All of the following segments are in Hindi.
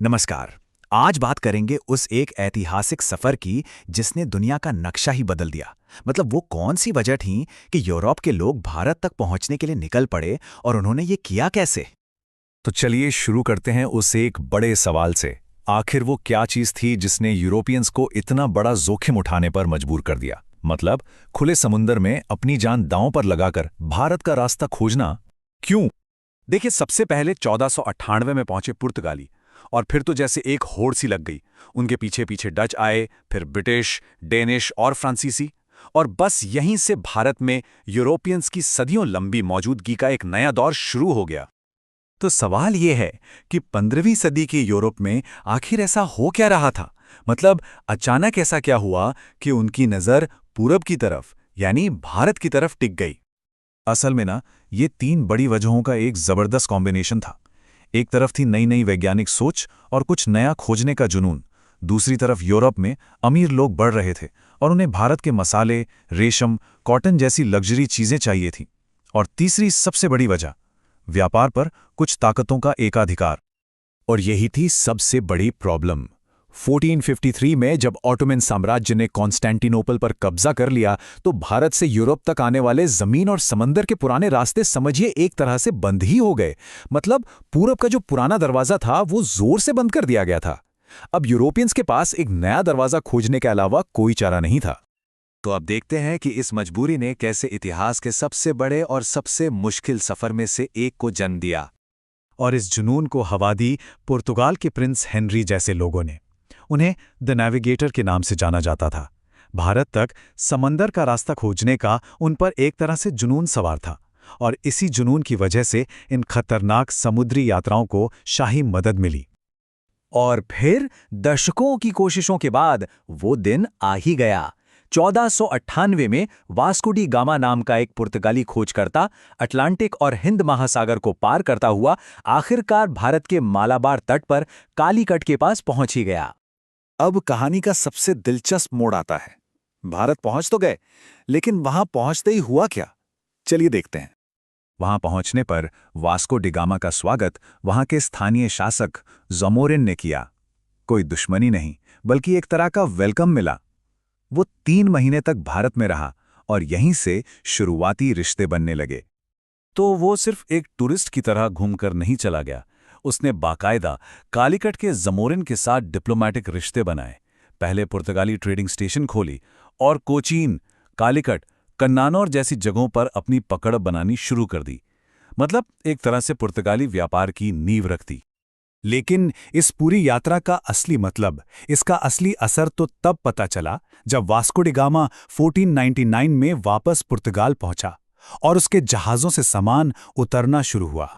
नमस्कार। आज बात करेंगे उस एक ऐतिहासिक सफर की जिसने दुनिया का नक्शा ही बदल दिया। मतलब वो कौन सी वजह थी कि यूरोप के लोग भारत तक पहुंचने के लिए निकल पड़े और उन्होंने ये किया कैसे? तो चलिए शुरू करते हैं उस एक बड़े सवाल से। आखिर वो क्या चीज थी जिसने यूरोपियंस को इतना बड़ा जोखिम उठाने पर मजबूर कर दिया? मतलब खुले समुंदर में अपनी जान दांव पर लगाकर भारत का रास्ता खोजना क्यों? देखिए, सबसे पहले 1498 में पहुंचे पुर्तगाली। और फिर तो जैसे एक होड़ सी लग गई। उनके पीछे पीछे डच आए, फिर ब्रिटिश, डेनिश और फ्रांसीसी। और बस यहीं से भारत में यूरोपियंस की सदियों लंबी मौजूदगी का एक नया दौर शुरू हो गया। तो सवाल ये है कि 15वीं सदी के यूरोप में आखिर ऐसा हो क्या रहा था? मतलब अचानक ऐसा क्या हुआ कि उनकी नज़र पूरब की तरफ यानी भारत की तरफ टिक गई? असल में ना, ये तीन बड़ी वजहों का एक जबरदस्त कॉम्बिनेशन था। एक तरफ थी नई नई वैज्ञानिक सोच और कुछ नया खोजने का जुनून। दूसरी तरफ यूरोप में अमीर लोग बढ़ रहे थे और उन्हें भारत के मसाले, रेशम, कॉटन जैसी लग्जरी चीजें चाहिए थीं। और तीसरी सबसे बड़ी वजह, व्यापार पर कुछ ताकतों का एकाधिकार। और यही थी सबसे बड़ी प्रॉब्लम। 1453 में जब ऑटोमन साम्राज्य ने कॉन्स्टेंटिनोपल पर कब्जा कर लिया तो भारत से यूरोप तक आने वाले जमीन और समंदर के पुराने रास्ते समझिए एक तरह से बंद ही हो गए। मतलब पूरब का जो पुराना दरवाजा था वो जोर से बंद कर दिया गया था। अब यूरोपियंस के पास एक नया दरवाजा खोजने के अलावा कोई चारा नहीं था। तो अब देखते हैं कि इस मजबूरी ने कैसे इतिहास के सबसे बड़े और सबसे मुश्किल सफर में से एक को जन्म दिया। और इस जुनून को हवा दी पुर्तगाल के प्रिंस हेनरी जैसे लोगों ने। उन्हें द नेविगेटर के नाम से जाना जाता था। भारत तक समंदर का रास्ता खोजने का उन पर एक तरह से जुनून सवार था। और इसी जुनून की वजह से इन खतरनाक समुद्री यात्राओं को शाही मदद मिली। और फिर दशकों की कोशिशों के बाद वो दिन आ ही गया। 1498 में वास्को डी गामा नाम का एक पुर्तगाली खोजकर्ता अटलांटिक और हिंद महासागर को पार करता हुआ आखिरकार भारत के मालाबार तट पर कालीकट के पास पहुंच ही गया। अब कहानी का सबसे दिलचस्प मोड़ आता है। भारत पहुंच तो गए, लेकिन वहां पहुंचते ही हुआ क्या? चलिए देखते हैं। वहां पहुंचने पर वास्को डी गामा का स्वागत वहां के स्थानीय शासक ज़मोरिन ने किया। कोई दुश्मनी नहीं, बल्कि एक तरह का वेलकम मिला। वो 3 महीने तक भारत में रहा और यहीं से शुरुआती रिश्ते बनने लगे। तो वो सिर्फ एक टूरिस्ट की तरह घूमकर नहीं चला गया। उसने बाकायदा कालीकट के ज़मोरिन के साथ डिप्लोमेटिक रिश्ते बनाए। पहले पुर्तगाली ट्रेडिंग स्टेशन खोली और कोचीन, कालीकट, कन्नानौर जैसी जगहों पर अपनी पकड़ बनानी शुरू कर दी। मतलब एक तरह से पुर्तगाली व्यापार की नींव रख दी। लेकिन इस पूरी यात्रा का असली मतलब, इसका असली असर तो तब पता चला जब वास्को डी गामा 1499 में वापस पुर्तगाल पहुंचा और उसके जहाज़ों से सामान उतरना शुरू हुआ।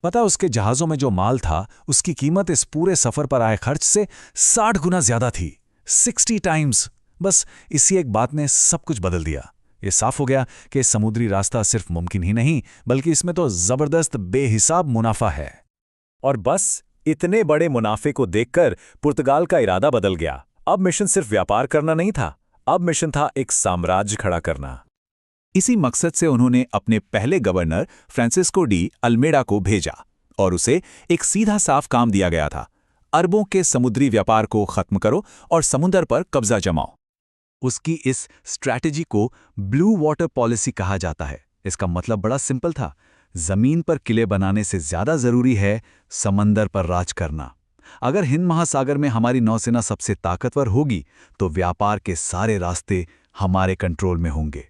पता उसके जहाज़ों में जो माल था उसकी कीमत इस पूरे सफ़र पर आए खर्च से 60 गुना ज़्यादा थी। 60 टाइम्स। बस इसी एक बात ने सब कुछ बदल दिया। ये साफ हो गया कि समुद्री रास्ता सिर्फ मुमकिन ही नहीं, बल्कि इसमें तो ज़बरदस्त बेहिसाब मुनाफा है। और बस इतने बड़े मुनाफे को देखकर पुर्तगाल का इरादा बदल गया। अब मिशन सिर्फ व्यापार करना नहीं था, अब मिशन था एक साम्राज्य खड़ा करना। इसी मकसद से उन्होंने अपने पहले गवर्नर फ्रांसिस्को डी अल्मेडा को भेजा और उसे एक सीधा साफ काम दिया गया था। अरबों के समुद्री व्यापार को खत्म करो और समुद्र पर कब्जा जमाओ। उसकी इस स्ट्रैटेजी को ब्लू वाटर पॉलिसी कहा जाता है। इसका मतलब बड़ा सिंपल था, जमीन पर किले बनाने से ज्यादा जरूरी है समंदर पर राज करना। अगर हिंद महासागर में हमारी नौसेना सबसे ताकतवर होगी तो व्यापार के सारे रास्ते हमारे कंट्रोल में होंगे।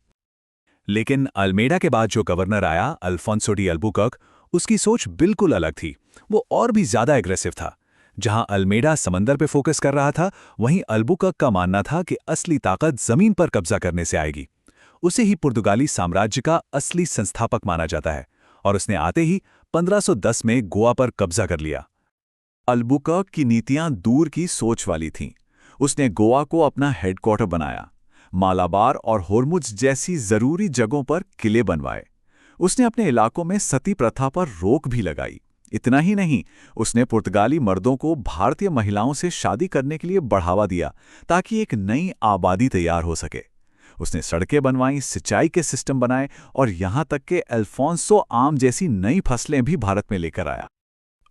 लेकिन अल्मेडा के बाद जो गवर्नर आया, अल्फोंसो डी अल्बुकर्क, उसकी सोच बिल्कुल अलग थी। वो और भी ज्यादा एग्रेसिव था। जहां अल्मेडा समंदर पे फोकस कर रहा था, वहीं अल्बुकर्क का मानना था कि असली ताकत जमीन पर कब्जा करने से आएगी। उसे ही पुर्तगाली साम्राज्य का असली संस्थापक माना जाता है और उसने आते ही 1510 में गोवा पर कब्जा कर लिया। अल्बुकर्क की नीतियां दूर की सोच वाली थीं। उसने गोवा को अपना हेडक्वार्टर बनाया, मालाबार और होर्मुज जैसी जरूरी जगहों पर किले बनवाए। उसने अपने इलाकों में सती प्रथा पर रोक भी लगाई। इतना ही नहीं, उसने पुर्तगाली मर्दों को भारतीय महिलाओं से शादी करने के लिए बढ़ावा दिया ताकि एक नई आबादी तैयार हो सके। उसने सड़कें बनवाई, सिंचाई के सिस्टम बनाए और यहां तक कि अल्फोंसो आम जैसी नई फसलें भी भारत में लेकर आया।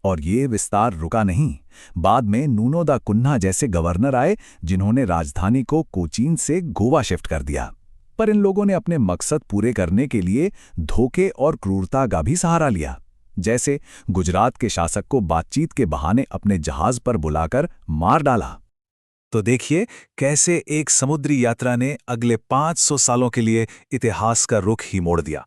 और ये विस्तार रुका नहीं। बाद में नूनो दा कुन्हा जैसे गवर्नर आए, जिन्होंने राजधानी को कोचीन से गोवा शिफ्ट कर दिया। पर इन लोगों ने अपने मकसद पूरे करने के लिए धोखे और क्रूरता का भी सहारा लिया। जैसे गुजरात के शासक को बातचीत के बहाने अपने जहाज पर बुलाकर मार डाला। तो देखिए कैसे एक समुद्री यात्रा ने अगले 500 सालों के लिए इतिहास का रुख ही मोड़ दिया।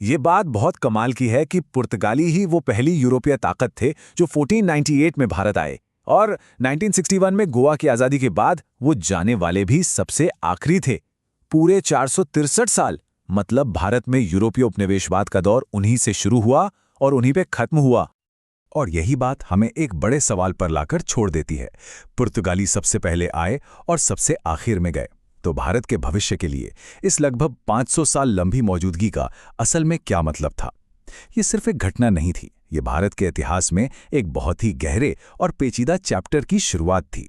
ये बात बहुत कमाल की है कि पुर्तगाली ही वो पहली यूरोपीय ताकत थे जो 1498 में भारत आए, और 1961 में गोवा की आज़ादी के बाद वो जाने वाले भी सबसे आखिरी थे। पूरे 463 साल, मतलब भारत में यूरोपीय उपनिवेशवाद का दौर उन्हीं से शुरू हुआ और उन्हीं पे खत्म हुआ। और यही बात हमें एक बड़े सवाल पर लाकर छोड़ देती है। पुर्तगाली सबसे पहले आए और सबसे आखिर में गए, तो भारत के भविष्य के लिए इस लगभग 500 साल लंबी मौजूदगी का असल में क्या मतलब था? ये सिर्फ एक घटना नहीं थी, ये भारत के इतिहास में एक बहुत ही गहरे और पेचीदा चैप्टर की शुरुआत थी।